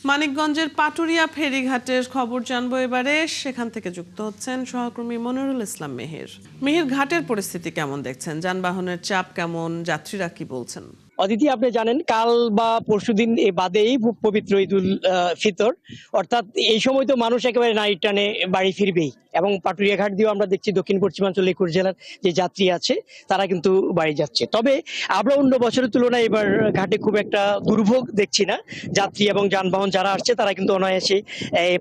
মানিকগঞ্জের পাটুরিয়া ফেরিঘাটের খবর জানবো এবারে। সেখান থেকে যুক্ত হচ্ছেন সহকর্মী মনিরুল ইসলাম মেহের। মেহের, ঘাটের পরিস্থিতি কেমন দেখছেন? যানবাহনের চাপ কেমন? যাত্রীরা কি বলছেন? অদিতি, আপনি জানেন কাল বা পরশুদিন এ বাদেই পবিত্র ঈদুল ফিতর, অর্থাৎ এই সময় তো মানুষ একেবারে নাইট টানে বাড়ি ফিরবেই। এবং পাটুরিয়া ঘাট দিয়েও আমরা দেখছি দক্ষিণ পশ্চিমাঞ্চল 21 জেলার যে যাত্রী আছে তারা কিন্তু বাড়ি যাচ্ছে। তবে আমরা অন্য বছরের তুলনায় এবার ঘাটে খুব একটা দুর্ভোগ দেখছি না। যাত্রী এবং যানবাহন যারা আসছে তারা কিন্তু অনায়াসে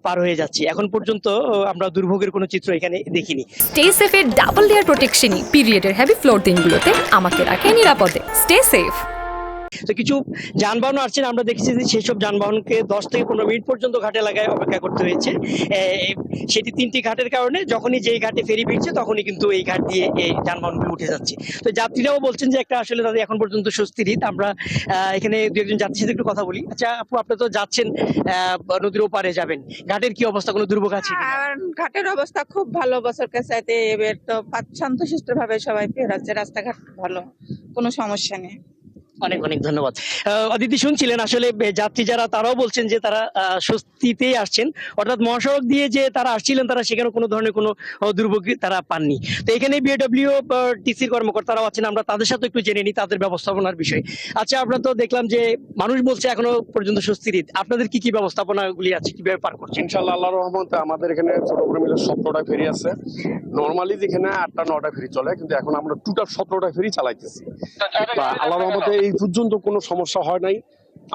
পার হয়ে যাচ্ছে। এখন পর্যন্ত আমরা দুর্ভোগের কোনো চিত্র এখানে দেখিনি। স্টে সেফের ডাবল লেয়ার প্রোটেকশনই পিরিয়ডের হেভি ফ্লোর দিনগুলোতে আমাকে রাখে নিরাপদে। Stay safe. তো কিছু যানবাহন আসছেন, আমরা দেখেছি যে সেসব যানবাহনকে 10 থেকে 15 মিনিট পর্যন্ত ঘাটে লাগায় অপেক্ষা করতে হয়েছে। সেটি 3টি ঘাটের কারণে যখনই যেই ঘাটে ফেরি ভিড়ছে তখনই কিন্তু এই ঘাট দিয়ে এই যানবাহনগুলো উঠে যাচ্ছে। তো যাত্রীরাও বলছেন যে একটা আসলে তাদের এখন পর্যন্ত স্বস্তির ঈদ। আমরা এখানে দু একজন যাত্রীর সাথে একটু কথা বলি। আচ্ছা আপু, আপনি তো যাচ্ছেন নদীর ওপারে যাবেন, ঘাটের কি অবস্থা? কোনো দুর্ভোগ আছে কিনা? ঘাটের অবস্থা খুব ভালো, বছরকে চাইতে এবার তো শান্তশিষ্ট ভাবে সবাই পেরাচ্ছে, রাস্তাঘাট ভালো, কোনো সমস্যা নেই। অনেক অনেক ধন্যবাদ। অদিতি, শুনছিলেন আসলে যাত্রী যারা তারাও বলছেন যে তারা স্বস্তিতেই আসছেন, অর্থাৎ মহাসড়ক দিয়ে যে তারা আসছিলেন তারা সেখানে কোনো ধরনের কোনো দুর্ভোগ তারা পাননি। তো এখানে বিএডব্লিউ টিসির কর্মকর্তারাও আছেন, আমরা তাদের সাথে একটু জেনে নিই তাদের ব্যবস্থাপনার বিষয়। আচ্ছা, আমরা তো দেখলাম যে মানুষ বলছে এখনো পর্যন্ত স্বস্তির ঈদ, আপনাদের কি কি ব্যবস্থাপনাগুলি আছে, কিভাবে পার করছেন? ইনশাআল্লাহ আল্লাহর রহমতে আমাদের এখানে ছোট করে মিলে 17টা ফেরি আছে। নরমালি যেখানে 8টা 9টা ফেরি চলে, কিন্তু এখন আমরা টোটাল 17টা ফেরি চালাইতেছি। আল্লাহর রহমতে এই পর্যন্ত কোনো সমস্যা হয় নাই।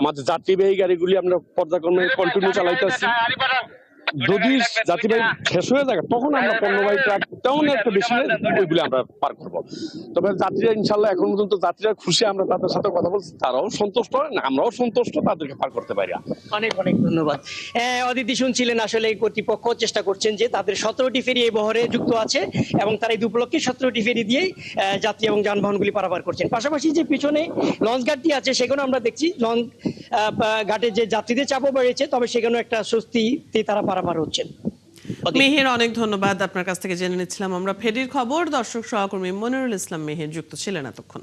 আমাদের যাত্রীবাহী গাড়িগুলি আমরা পর্যায়ক্রমে কন্টিনিউ চালাইতেছি। যদি যাত্রীবাহী শেষ হয়ে যায় তখন আমরা পণ্যবাহী ট্রাক তেমন একটা বেশি ওইগুলি আমরা পার করবো। তবে যাত্রীরা ইনশাল্লাহ এখন পর্যন্ত যাত্রীরা খুশি, আমরা তাদের সাথে কথা বলছি, তারাও সন্তুষ্ট, আমরাও সন্তুষ্ট, তাদেরকে পার করতে পারি। অনেক অনেক ধন্যবাদ। অদিতি, শুনছিলেন আসলে কর্তৃপক্ষ চেষ্টা করছেন যে তাদের 17টি ফেরি এই বহরে যুক্ত আছে এবং তারা এই উপলক্ষে 17টি ফেরি দিয়েই যাত্রী এবং যানবাহনগুলি পারাপার করছেন। পাশাপাশি যে পিছনে লঞ্চ ঘাটটি আছে সেখানেও আমরা দেখছি লঞ্চ ঘাটে যে যাত্রীদের চাপও বেড়েছে, তবে সেখানেও একটা স্বস্তিতে তারা পারাপার হচ্ছেন। মেহের, অনেক ধন্যবাদ। আপনার কাছ থেকে জেনে নিচ্ছিলাম আমরা ফেরির খবর। দর্শক সহকর্মী মনিরুল ইসলাম মেহের যুক্ত ছিলেন এতক্ষণ।